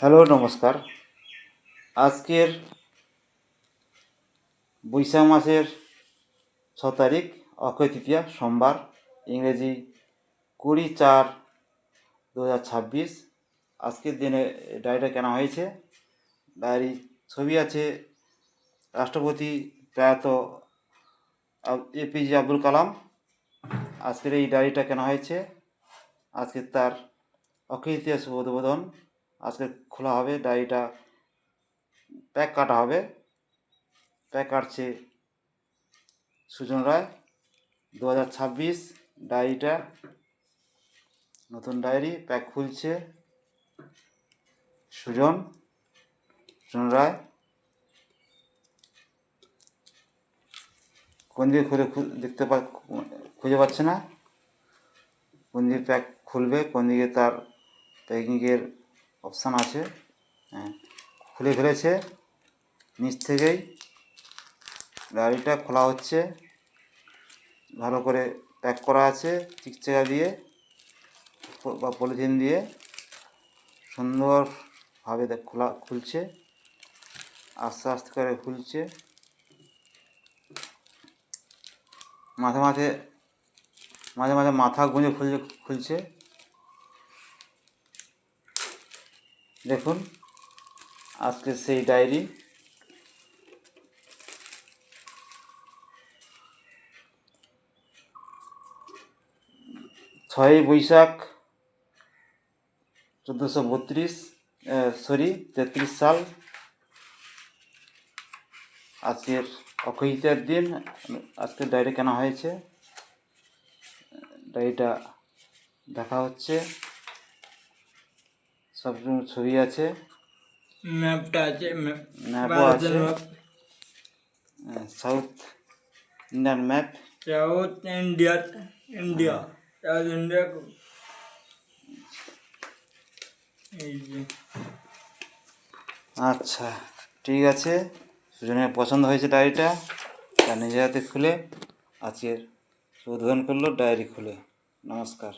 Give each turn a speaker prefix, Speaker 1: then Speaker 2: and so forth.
Speaker 1: Hello, নমস্কার। আজকের বৈশাখ মাসের 6 তারিখ, অক্ষয় তৃতীয়া, সোমবার, ইংরেজি 20/4/2026। আজকের দিনে ডায়েরিটা কেনা হয়েছে। ডায়েরি ছবি আছে রাষ্ট্রপতি প্রয়াত এপিজে আব্দুল কালাম। আজকের এই ডায়েরিটা কেনা হয়েছে। আজকে তার অক্ষয় তৃতীয়া শুভ উদ্বোধন। আজকে খোলা হবে ডায়েরিটা, প্যাক কাটা হবে। প্যাক কাটছে সুজন রায়। 2026 ডায়েরিটা, নতুন ডায়েরি, প্যাক খুলছে সুজন রায়। কোন দিকে খুলে দেখতে খুঁজে পাচ্ছে না কোন দিকে প্যাক খুলবে, কোন দিকে তার প্যাকিংয়ের অপশান আছে। হ্যাঁ, খুলে ফেলেছে। নিচ থেকেই ডায়েরিটা খোলা হচ্ছে। ভালো করে প্যাক করা আছে চিকচিকা দিয়ে বা পলিথিন দিয়ে। সুন্দরভাবে খুলছে, আস্তে আস্তে করে খুলছে। মাঝে মাঝে মাথা গুঁজে খুলছে। দেখুন আজকে সেই ডায়েরি। ছয়ই বৈশাখ 1433 সাল। আজকের অক্ষয় তৃতীয়ার দিন। আজকের ডায়েরি কেনা হয়েছে। ডায়েরিটা দেখা হচ্ছে, সব ছবি আছে,
Speaker 2: ম্যাপটা আছে,
Speaker 1: ম্যাপও আছে, south Indian map.
Speaker 2: South India এই যে।
Speaker 1: আচ্ছা, ঠিক আছে। সুজনের পছন্দ হয়েছে ডায়েরিটা, তার নিজের হাতে খুলে আজকের উদ্বোধন করলো ডায়েরি খুলে। নমস্কার।